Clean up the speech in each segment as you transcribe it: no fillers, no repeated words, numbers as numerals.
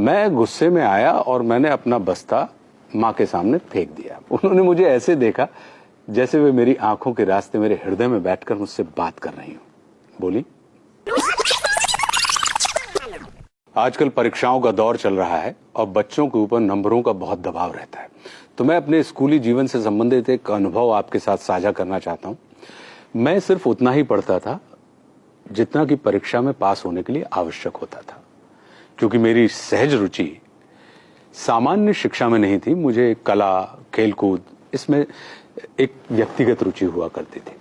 मैं गुस्से में आया और मैंने अपना बस्ता माँ के सामने फेंक दिया। उन्होंने मुझे ऐसे देखा जैसे वे मेरी आंखों के रास्ते मेरे हृदय में बैठकर मुझसे बात कर रही हूं। बोली, आजकल परीक्षाओं का दौर चल रहा है और बच्चों के ऊपर नंबरों का बहुत दबाव रहता है, तो मैं अपने स्कूली जीवन से संबंधित एक अनुभव आपके साथ साझा करना चाहता हूं। मैं सिर्फ उतना ही पढ़ता था जितना कि परीक्षा में पास होने के लिए आवश्यक होता था, क्योंकि मेरी सहज रुचि सामान्य शिक्षा में नहीं थी। मुझे कला, खेलकूद, इसमें एक व्यक्तिगत रुचि हुआ करती थी।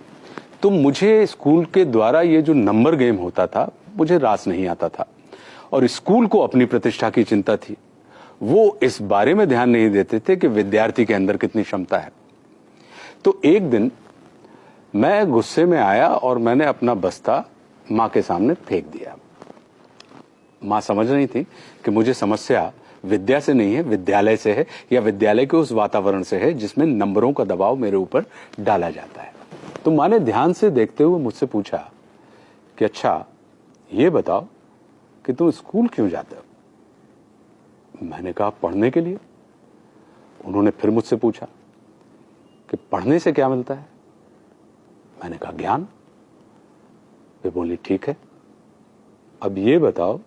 तो मुझे स्कूल के द्वारा ये जो नंबर गेम होता था, मुझे रास नहीं आता था। और स्कूल को अपनी प्रतिष्ठा की चिंता थी। वो इस बारे में ध्यान नहीं देते थे कि विद्यार्थी के अंदर कितनी क्षमता है। तो एक दिन मैं गुस्से में आया और मैंने अपना बस्ता माँ के सामने फेंक दिया। माँ समझ रही थी कि मुझे समस्या विद्या से नहीं है, विद्यालय से है, या विद्यालय के उस वातावरण से है जिसमें नंबरों का दबाव मेरे ऊपर डाला जाता है। तो माँ ने ध्यान से देखते हुए मुझसे पूछा कि अच्छा, ये बताओ कि तुम स्कूल क्यों जाते हो? मैंने कहा, पढ़ने के लिए। उन्होंने फिर मुझसे पूछा कि पढ़ने से क्या मिलता है? मैंने कहा, ज्ञान। वे बोली, ठीक है, अब ये बताओ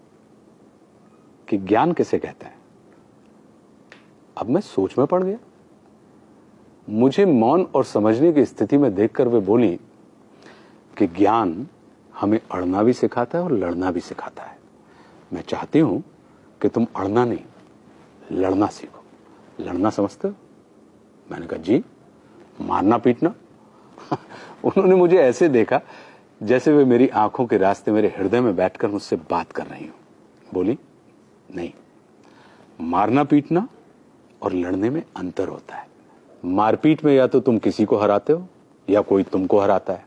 कि ज्ञान किसे कहते हैं? अब मैं सोच में पड़ गया। मुझे मौन और समझने की स्थिति में देखकर वे बोली कि ज्ञान हमें अड़ना भी सिखाता है और लड़ना भी सिखाता है। मैं चाहती हूं कि तुम अड़ना नहीं, लड़ना सीखो। लड़ना समझते हो? मैंने कहा, जी। मारना पीटना? उन्होंने मुझे ऐसे देखा जैसे वे मेरी आंखों के रास्ते मेरे हृदय में बैठकर मुझसे बात कर रही हूं। बोली, नहीं, मारना पीटना और लड़ने में अंतर होता है। मारपीट में या तो तुम किसी को हराते हो या कोई तुमको हराता है,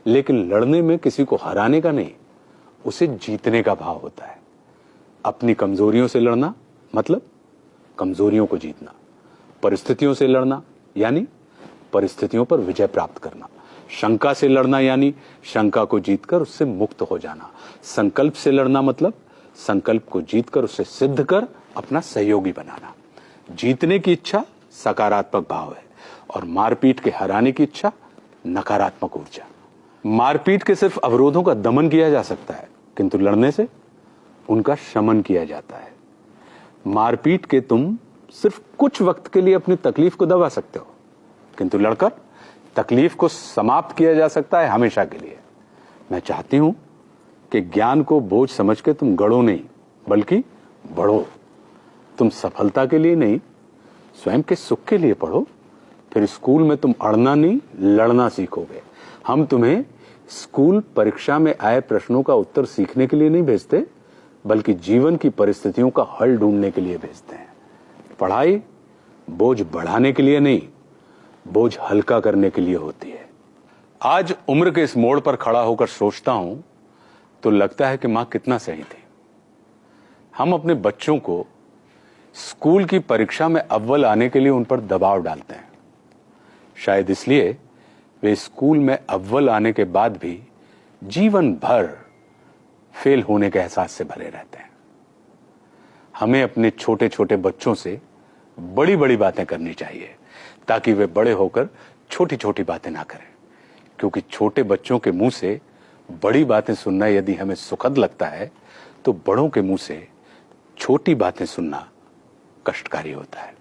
लेकिन लड़ने में किसी को हराने का नहीं, उसे जीतने का भाव होता है। अपनी कमजोरियों से लड़ना मतलब कमजोरियों को जीतना, परिस्थितियों से लड़ना यानी परिस्थितियों पर विजय प्राप्त करना, शंका से लड़ना यानी शंका को जीतकर उससे मुक्त हो जाना, संकल्प से लड़ना मतलब संकल्प को जीतकर उसे सिद्ध कर अपना सहयोगी बनाना। जीतने की इच्छा सकारात्मक भाव है और मारपीट के हराने की इच्छा नकारात्मक ऊर्जा। मारपीट के सिर्फ अवरोधों का दमन किया जा सकता है, किंतु लड़ने से उनका शमन किया जाता है। मारपीट के तुम सिर्फ कुछ वक्त के लिए अपनी तकलीफ को दबा सकते हो, किंतु लड़कर तकलीफ को समाप्त किया जा सकता है हमेशा के लिए। मैं चाहती हूं कि ज्ञान को बोझ समझ के तुम गढ़ो नहीं, बल्कि बढ़ो। तुम सफलता के लिए नहीं, स्वयं के सुख के लिए पढ़ो। फिर स्कूल में तुम अड़ना नहीं, लड़ना सीखोगे। हम तुम्हें स्कूल परीक्षा में आए प्रश्नों का उत्तर सीखने के लिए नहीं भेजते, बल्कि जीवन की परिस्थितियों का हल ढूंढने के लिए भेजते हैं। पढ़ाई बोझ बढ़ाने के लिए नहीं, बोझ हल्का करने के लिए होती है। आज उम्र के इस मोड़ पर खड़ा होकर सोचता हूं तो लगता है कि मां कितना सही थी। हम अपने बच्चों को स्कूल की परीक्षा में अव्वल आने के लिए उन पर दबाव डालते हैं। शायद इसलिए वे स्कूल में अव्वल आने के बाद भी जीवन भर फेल होने के एहसास से भरे रहते हैं। हमें अपने छोटे छोटे बच्चों से बड़ी बड़ी बातें करनी चाहिए, ताकि वे बड़े होकर छोटी छोटी बातें ना करें। क्योंकि छोटे बच्चों के मुंह से बड़ी बातें सुनना यदि हमें सुखद लगता है, तो बड़ों के मुंह से छोटी बातें सुनना कष्टकारी होता है।